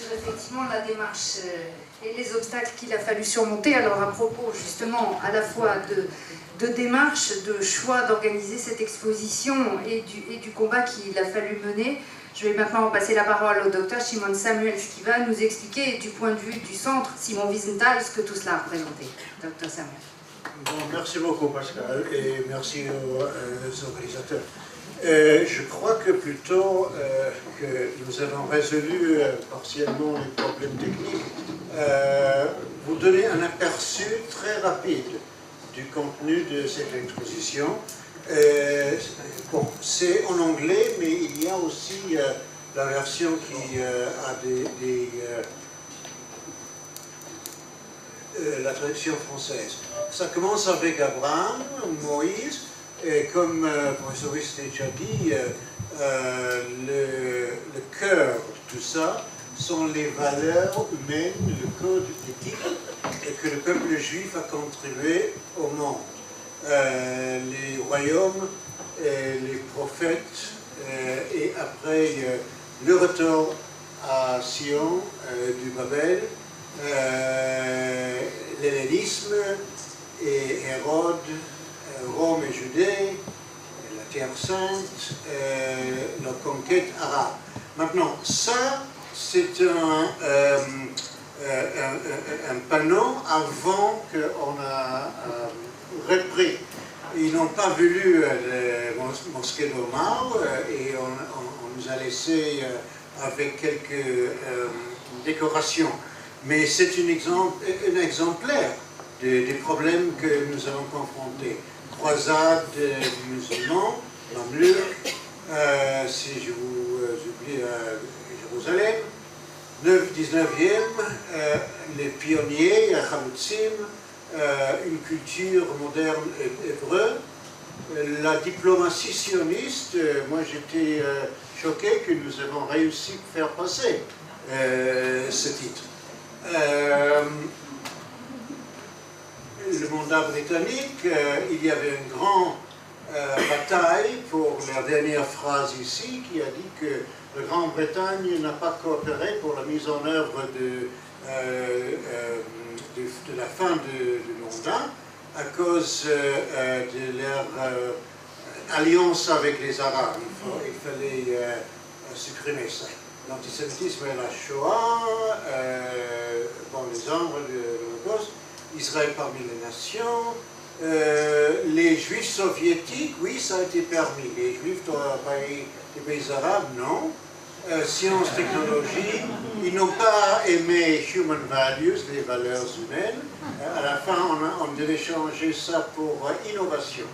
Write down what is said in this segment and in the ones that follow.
sur effectivement la démarche et les obstacles qu'il a fallu surmonter. Alors à propos justement à la fois de démarche, de choix d'organiser cette exposition et du combat qu'il a fallu mener, je vais maintenant passer la parole au docteur Shimon Samuels qui va nous expliquer du point de vue du centre Simon Wiesenthal ce que tout cela a représenté. Docteur Samuels. Bon, merci beaucoup Pascal et merci aux organisateurs. Je crois que plutôt que nous avons résolu partiellement les problèmes techniques, vous donner un aperçu très rapide du contenu de cette exposition. Bon, c'est en anglais, mais il y a aussi la version qui a la traduction française. Ça commence avec Abraham, Moïse, et comme professeur Wiss l'a déjà dit, le cœur de tout ça sont les valeurs humaines, le code éthique que le peuple juif a contribué au monde. Les royaumes, les prophètes, et après le retour à Sion du Babel, l'hellénisme et Hérode, Rome et Judée, la Terre Sainte, la conquête arabe. Maintenant, ça, c'est un panneau avant qu'on a repris. Ils n'ont pas voulu le mosquée d'Omar et on nous a laissé avec quelques décorations. Mais c'est un exemplaire des problèmes que nous avons confrontés. Croisade musulmans, Mameluks, si je vous oublie Jérusalem, 19e, les pionniers, Chalutzim, une culture moderne hébreu, la diplomatie sioniste. Moi j'étais choqué que nous avons réussi à faire passer ce titre. Le mandat britannique, il y avait une grande bataille pour la dernière phrase ici qui a dit que la Grande-Bretagne n'a pas coopéré pour la mise en œuvre de la fin du mandat à cause de leur alliance avec les Arabes. Il fallait supprimer ça. L'antisémitisme et la Shoah, les ombres de l'Holocauste, Israël parmi les nations, les Juifs soviétiques, oui, ça a été permis. Les Juifs des pays arabes, non. Sciences, technologie, ils n'ont pas aimé human values, les valeurs humaines. À la fin, on devait changer ça pour innovation.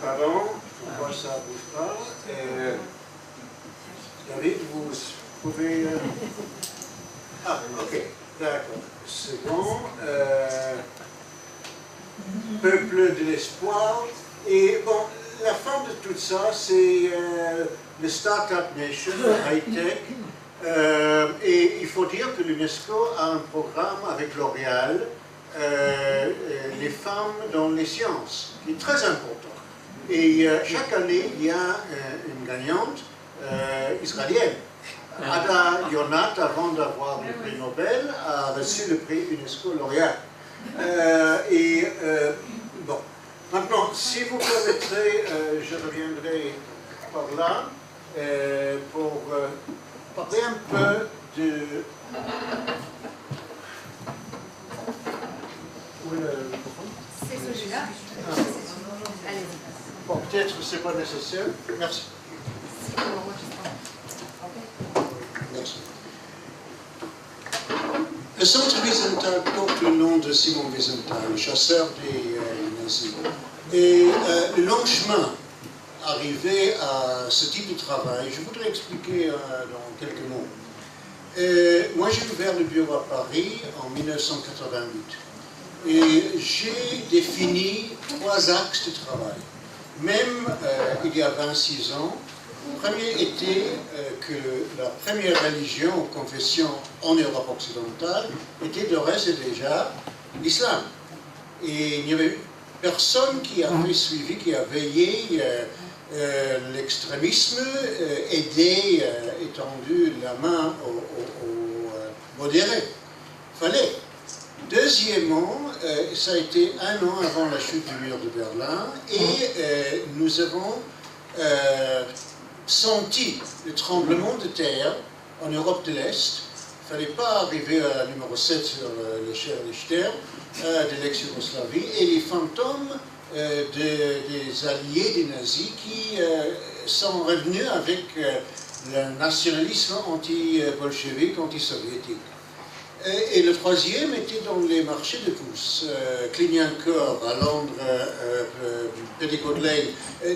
Pardon, pourquoi ça ne bouge pas? David, vous pouvez... Ah, ok, d'accord. C'est bon. Peuple de l'espoir. Et bon, la fin de tout ça, c'est le Startup Nation, le high-tech. Et il faut dire que l'UNESCO a un programme avec L'Oréal, les femmes dans les sciences, qui est très important. Et chaque année, il y a une gagnante israélienne. Ada Yonat, avant d'avoir le prix Nobel, a reçu le prix UNESCO L'Oréal. Bon, maintenant, si vous permettrez, je reviendrai par là pour parler un peu de... Où est le microphone? C'est celui-là. Allez-y. Bon, peut-être que ce n'est pas nécessaire. Merci. Merci. Le centre Wiesenthal porte le nom de Simon Wiesenthal, chasseur des nazis. Et le long chemin arrivé à ce type de travail, je voudrais expliquer dans quelques mots. Moi, j'ai ouvert le bureau à Paris en 1988. Et j'ai défini 3 axes de travail. Même il y a 26 ans, le premier était que la première religion ou confession en Europe occidentale était d'ores et déjà l'islam. Et il n'y avait personne qui avait suivi, qui a veillé l'extrémisme, étendu la main aux modérés. Fallait. Deuxièmement, ça a été un an avant la chute du mur de Berlin et nous avons senti le tremblement de terre en Europe de l'Est. Il ne fallait pas arriver à numéro 7 sur l'échelle Richter de l'ex-Yougoslavie et les fantômes des alliés des nazis qui sont revenus avec le nationalisme anti-bolchevique, anti-soviétique. Et le troisième était dans les marchés de tous, Clignancourt à Londres, Petticoat Lane,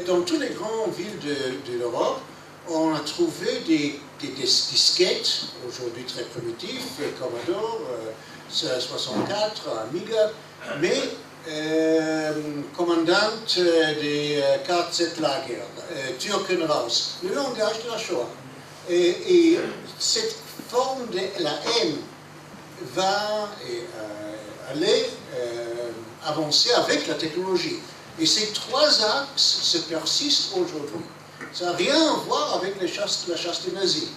dans toutes les grandes villes de l'Europe, on a trouvé des disquettes, aujourd'hui très primitives, Commodore, 64, Amiga, mais commandante des KZ-Lager, Türkenraus, le langage de la Shoah. Et cette forme de la haine va aller avancer avec la technologie. Et ces trois axes se persistent aujourd'hui. Ça n'a rien à voir avec la chasse des nazis.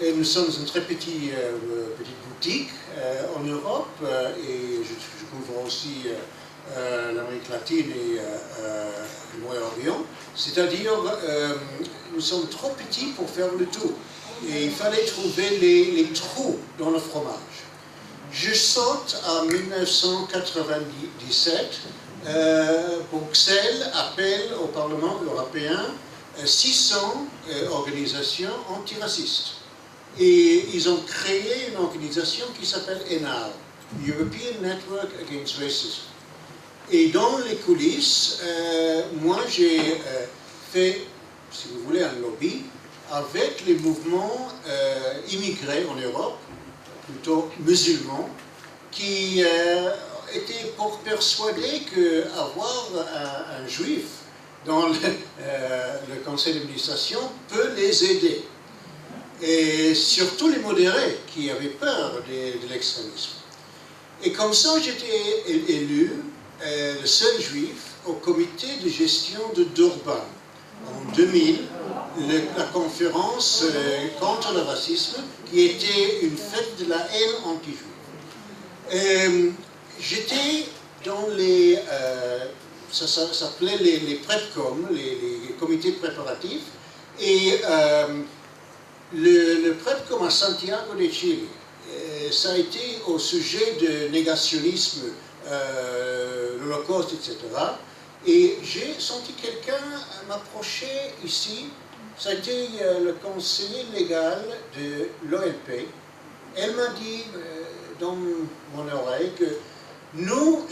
Et nous sommes une très petite boutique en Europe, et je couvre aussi l'Amérique latine et le Moyen-Orient. C'est-à-dire, nous sommes trop petits pour faire le tour. Et il fallait trouver les trous dans le fromage. Je saute en 1997, Bruxelles appelle au Parlement européen 600 organisations antiracistes. Et ils ont créé une organisation qui s'appelle ENAR, European Network Against Racism. Et dans les coulisses, moi j'ai fait, si vous voulez, un lobby avec les mouvements immigrés en Europe, plutôt musulmans, qui étaient pour persuader qu'avoir un juif dans le conseil d'administration peut les aider. Et surtout les modérés qui avaient peur de l'extrémisme. Et comme ça, j'étais élu le seul juif au comité de gestion de Durban. En 2000, la conférence contre le racisme, qui était une fête de la haine anti-juive. J'étais dans les... ça s'appelait les PrepCom, les comités préparatifs, et le PrepCom à Santiago de Chile, ça a été au sujet de négationnisme, l'Holocauste, etc. Et j'ai senti quelqu'un m'approcher ici. Ça a été le conseiller légal de l'OLP. Elle m'a dit dans mon oreille que nous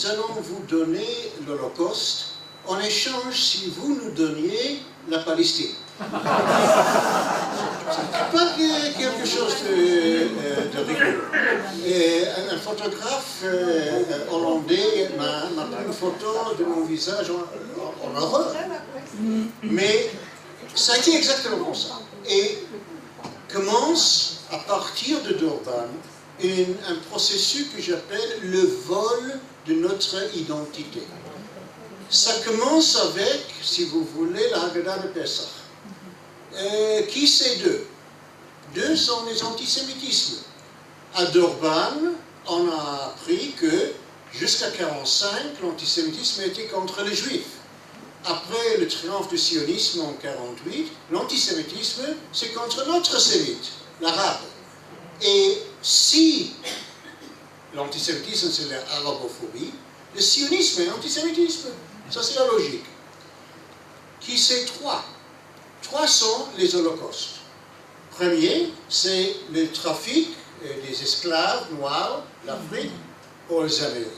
allons vous donner l'Holocauste en échange si vous nous donniez la Palestine. C'est pas quelque chose de rigolo. Et un photographe hollandais m'a pris une photo de mon visage en horreur. Mais ça a été exactement comme ça. Et commence, à partir de Durban, un processus que j'appelle le vol de notre identité. Ça commence avec, si vous voulez, la Haggadah de Pessah. Qui c'est deux? Deux sont les antisémitismes. À Durban, on a appris que jusqu'à 1945, l'antisémitisme était contre les juifs. Après le triomphe du sionisme en 1948, l'antisémitisme, c'est contre notre sémite, l'arabe. Et si l'antisémitisme, c'est l'arabophobie, le sionisme est l'antisémitisme. Ça, c'est la logique. Qui c'est trois? Trois sont les holocaustes. Premier, c'est le trafic des esclaves noirs d'Afrique aux Amériques.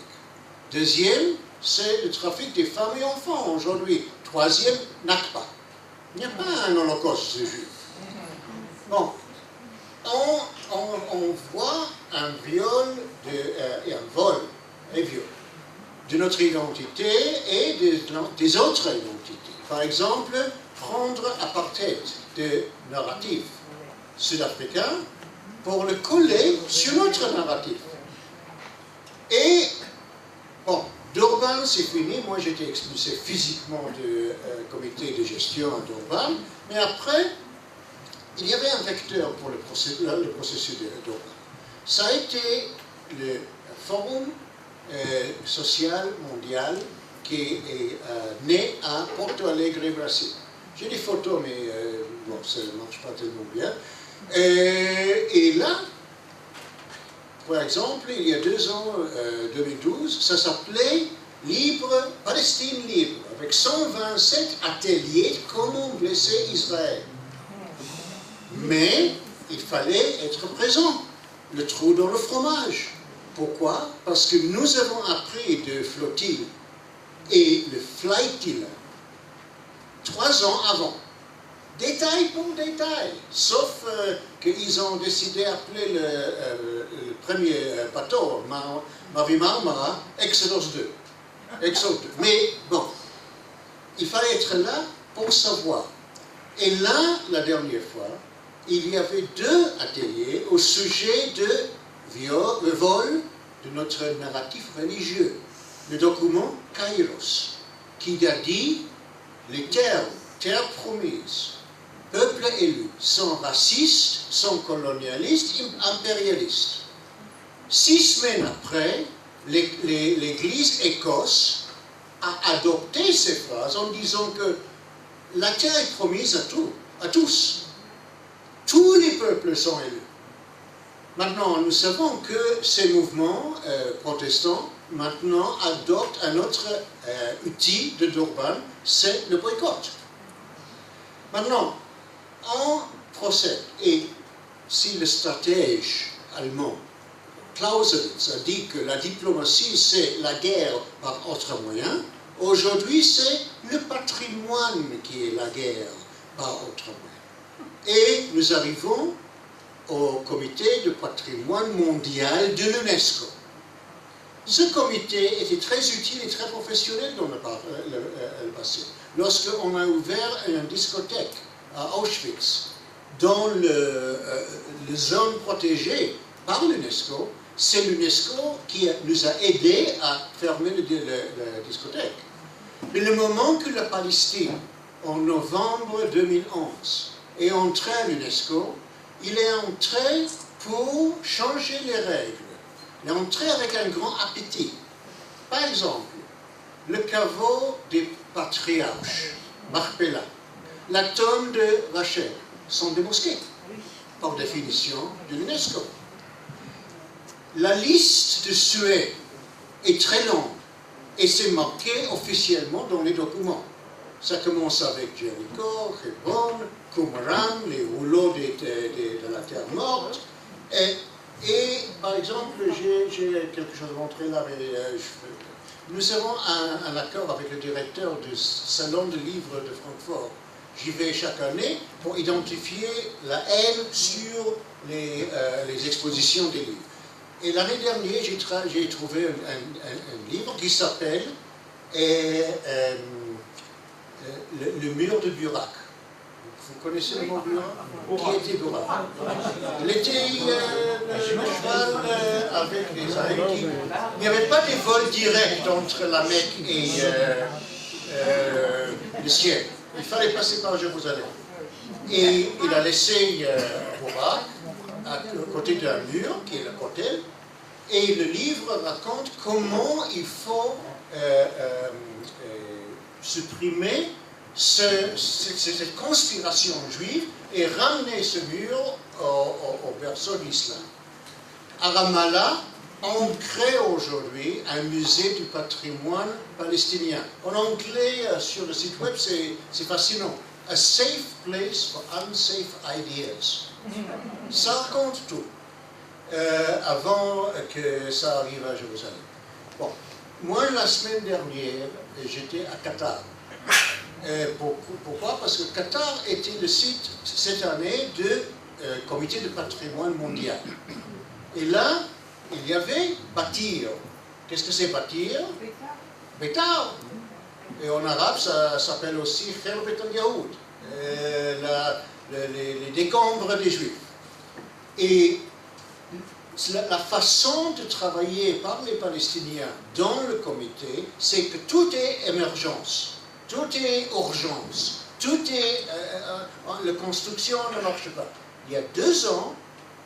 Deuxième, c'est le trafic des femmes et enfants aujourd'hui. Troisième, Nakba. Il n'y a pas un holocauste de juifs. Bon, on voit un viol et un vol, de notre identité et des autres identités. Par exemple, prendre apartheid de narratif sud-africain pour le coller sur notre narratif. Et, bon, Durban, c'est fini. Moi, j'étais expulsé physiquement du comité de gestion à Durban. Mais après, il y avait un vecteur pour le processus de Durban. Ça a été le Forum social mondial qui est né à Porto Alegre, Brésil. J'ai des photos, mais bon, ça ne marche pas tellement bien. Et là, par exemple, il y a 2 ans, 2012, ça s'appelait Palestine libre, avec 127 ateliers comment blesser Israël. Mais il fallait être présent, le trou dans le fromage. Pourquoi? Parce que nous avons appris de flottille et le flotille 3 ans avant. Détail pour détail, sauf qu'ils ont décidé d'appeler le premier bateau, Mavi Marmara, Exodus 2. Mais bon, il fallait être là pour savoir. Et là, la dernière fois, il y avait 2 ateliers au sujet de vol de notre narratif religieux, le document Kairos, qui a dit les termes terre promise, peuple élu, sont racistes, sont colonialistes, impérialistes. 6 semaines après, l'Église écosse a adopté ces phrases en disant que la terre est promise à tous. Tous les peuples sont élus. Maintenant, nous savons que ces mouvements protestants maintenant adoptent un autre outil de Durban, c'est le boycott. Maintenant, on procède, et si le stratège allemand Clausewitz a dit que la diplomatie c'est la guerre par autre moyen, aujourd'hui c'est le patrimoine qui est la guerre par autre moyen. Et nous arrivons au comité de patrimoine mondial de l'UNESCO. Ce comité était très utile et très professionnel dans le passé. Lorsqu'on a ouvert une discothèque à Auschwitz, dans la zone protégée par l'UNESCO, c'est l'UNESCO qui nous a aidés à fermer la discothèque. Mais le moment que la Palestine, en novembre 2011, est entrée à l'UNESCO, il est entré pour changer les règles. Il est entré avec un grand appétit. Par exemple, le caveau des patriarches, Machpelah, la tombe de Rachel, sont des mosquées, par définition de l'UNESCO. La liste de souhaits est très longue et c'est marqué officiellement dans les documents. Ça commence avec Jéricho, Hebron, Qumran, les rouleaux de la terre morte. Et par exemple, j'ai quelque chose à montrer là, mais nous avons un accord avec le directeur du Salon de livres de Francfort. J'y vais chaque année pour identifier la haine sur les expositions des livres. Et l'année dernière, j'ai trouvé un livre qui s'appelle le mur de Burak. Vous connaissez le mot Burak? Qui était Burak? Il était le cheval avec des Haïtis. Il n'y avait pas de vol direct entre la Mecque et le ciel. Il fallait passer par Jérusalem. Et il a laissé Burak à côté d'un mur, qui est le Kotel, et le livre raconte comment il faut supprimer cette conspiration juive et ramener ce mur au berceau de l'islam. À Ramallah, on crée aujourd'hui un musée du patrimoine palestinien. En anglais, sur le site web, c'est fascinant. A safe place for unsafe ideas. Ça raconte tout. Avant que ça arrive à Jérusalem. Bon, moi, la semaine dernière, j'étais à Qatar. Pourquoi? Parce que Qatar était le site, cette année, du comité de patrimoine mondial. Et là, il y avait bâtir. Qu'est-ce que c'est bâtir? Bétar. Et en arabe, ça s'appelle aussi Kherb al-Yahoud, les décombres des Juifs. Et la façon de travailler par les Palestiniens dans le comité, c'est que tout est émergence, tout est urgence, tout est... la construction ne marche pas. Il y a 2 ans,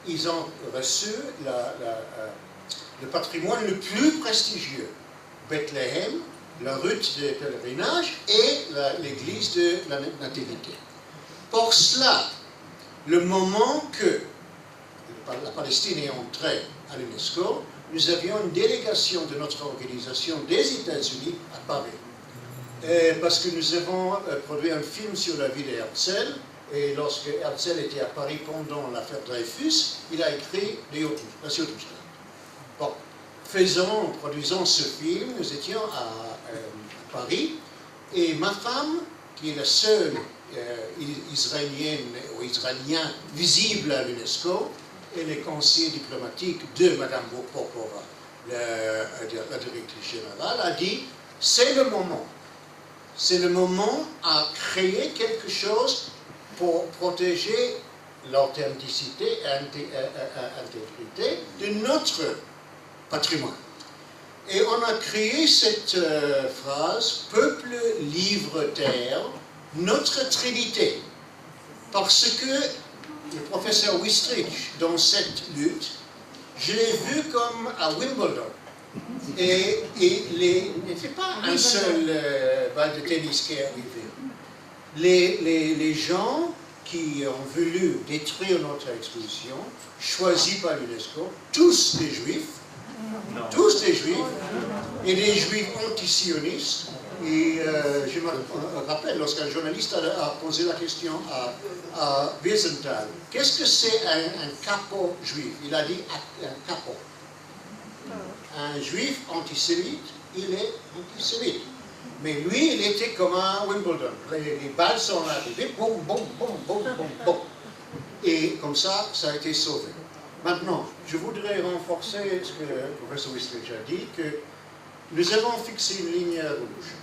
ils ont reçu le patrimoine le plus prestigieux. Bethléem, la route de pèlerinage et l'église de la Nativité. Pour cela, le moment que la Palestine est entrée à l'UNESCO, nous avions une délégation de notre organisation des États-Unis à Paris. Parce que nous avons produit un film sur la vie d'Herzl, et lorsque Herzl était à Paris pendant l'affaire Dreyfus, il a écrit La Sciotouchka. Bon, produisant ce film, nous étions à Paris, et ma femme, qui est la seule israélienne ou israélien visible à l'UNESCO, et les conseillers diplomatiques de Mme Popova, la directrice générale, a dit « c'est le moment. C'est le moment à créer quelque chose pour protéger l'authenticité et l'intégrité de notre patrimoine. » Et on a créé cette phrase « Peuple, livre, terre, notre Trinité ». Parce que le professeur Wistrich, dans cette lutte, je l'ai vu comme à Wimbledon. Et c'est pas un seul balle de tennis qui est arrivé. Les gens qui ont voulu détruire notre exposition, choisis par l'UNESCO, tous des juifs, et des juifs antisionistes. Et je me rappelle, lorsqu'un journaliste a posé la question à Wiesenthal, qu'est-ce que c'est un capot juif? Il a dit un capot. Un juif antisémite, il est antisémite. Mais lui, il était comme un Wimbledon. Les balles sont arrivées, boum, boum, boum, boum, boum, boum. Et comme ça, ça a été sauvé. Maintenant, je voudrais renforcer ce que le professeur Wistrich a dit, que nous avons fixé une ligne rouge.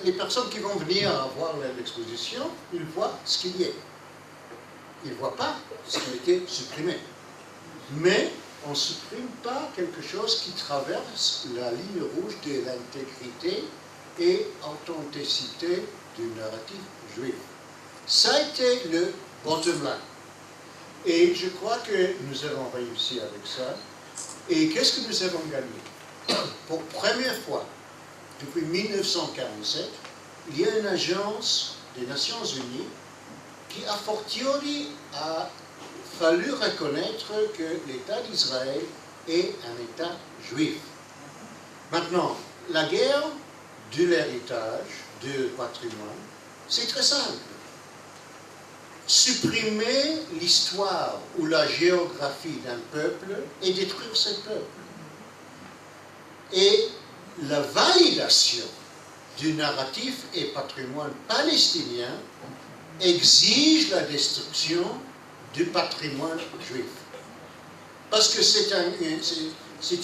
Les personnes qui vont venir voir l'exposition, ils voient ce qu'il y a. Ils ne voient pas ce qui a été supprimé. Mais on ne supprime pas quelque chose qui traverse la ligne rouge de l'intégrité et authenticité du narratif juif. Ça a été le bottom line. Et je crois que nous avons réussi avec ça. Et qu'est-ce que nous avons gagné? Pour la première fois, depuis 1947, il y a une agence des Nations Unies qui, a fortiori, a fallu reconnaître que l'État d'Israël est un État juif. Maintenant, la guerre de l'héritage, du patrimoine, c'est très simple. Supprimer l'histoire ou la géographie d'un peuple et détruire ce peuple. Et la validation du narratif et patrimoine palestinien exige la destruction du patrimoine juif. Parce que c'est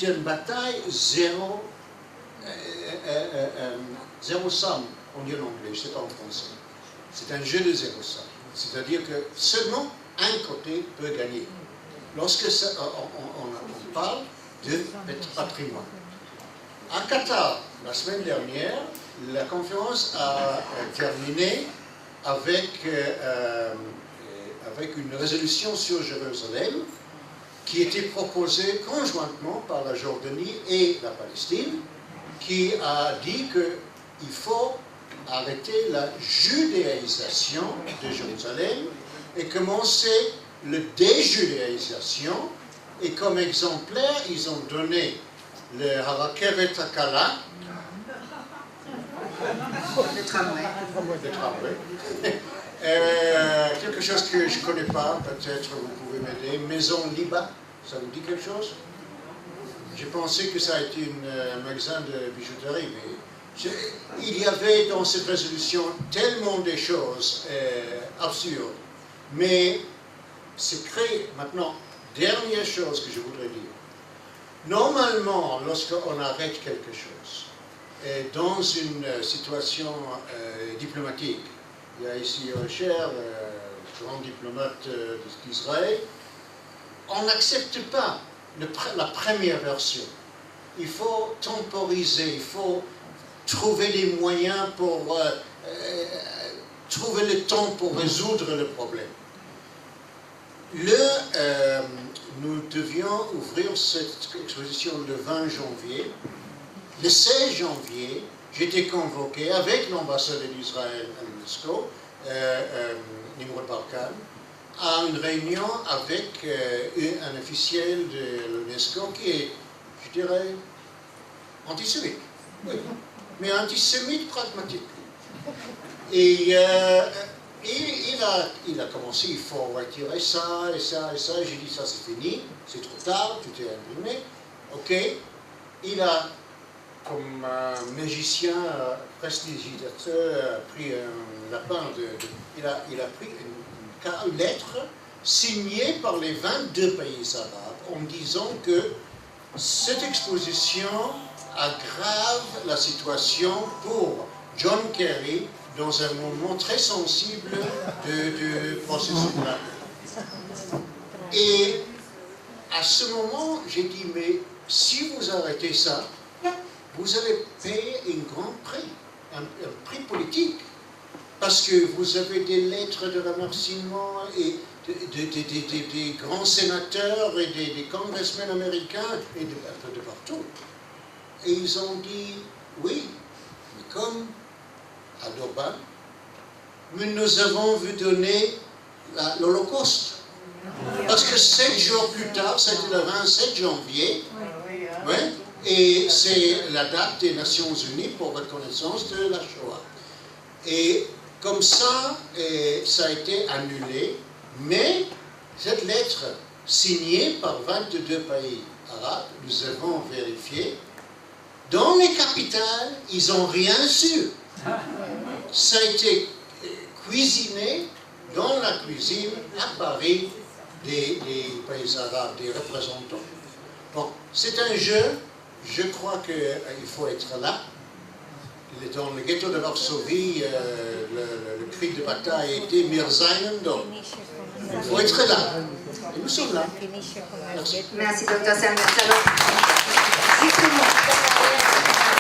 une bataille zéro somme, on dit en anglais, je ne sais pas en français. C'est un jeu de zéro somme. C'est-à-dire que seulement un côté peut gagner. Lorsque on parle de patrimoine. À Qatar, la semaine dernière, la conférence a terminé avec une résolution sur Jérusalem qui était proposée conjointement par la Jordanie et la Palestine, qui a dit qu'il faut arrêter la judéisation de Jérusalem et commencer la déjudéisation. Et comme exemplaire, ils ont donné le Harakevet Akala, le tramway. Quelque chose que je ne connais pas, peut-être vous pouvez m'aider. Maison Liba, ça vous dit quelque chose? J'ai pensé que ça a été un magasin de bijouterie, mais il y avait dans cette résolution tellement de choses absurdes. Mais c'est créé. Maintenant, dernière chose que je voudrais dire. Normalement, lorsqu'on arrête quelque chose, dans une situation diplomatique, il y a ici Cher, grand diplomate d'Israël, on n'accepte pas la première version. Il faut temporiser, il faut trouver des moyens pour trouvé le temps pour résoudre le problème. Nous devions ouvrir cette exposition le 20 janvier. Le 16 janvier, j'étais convoqué avec l'ambassadeur d'Israël à l'UNESCO, Nimrod Barkan, à une réunion avec un officiel de l'UNESCO qui est, je dirais, antisémite. Oui. Mais antisémite pragmatique. Et il a commencé, il faut retirer ça et ça et ça. J'ai dit, ça c'est fini, c'est trop tard, tout est imprimé. Ok. Il a, comme magicien prestidigitateur, pris un lapin il a pris une lettre signée par les 22 pays arabes en disant que cette exposition aggrave la situation pour John Kerry dans un moment très sensible du processus de la paix. Et à ce moment, j'ai dit, mais si vous arrêtez ça, vous allez payer un grand prix, un prix politique, parce que vous avez des lettres de remerciement et des grands sénateurs et des congressmen américains et de partout. Et ils ont dit, oui, mais comme à Durban, mais nous avons vu donner l'Holocauste. Parce que 7 jours plus tard, c'était le 27 janvier, ouais, et c'est la date des Nations Unies pour reconnaissance de la Shoah. Et comme ça, ça a été annulé, mais cette lettre signée par 22 pays arabes, nous avons vérifié, dans les capitales, ils n'ont rien su. Ça a été cuisiné dans la cuisine à Paris des pays arabes, des représentants. Bon, c'est un jeu, je crois qu'il faut être là. Dans le ghetto de Varsovie, le cri de bataille a été Mir seinen donc. Il faut être là. Et nous sommes là. Merci. Merci, Dr. Samuel. Justement.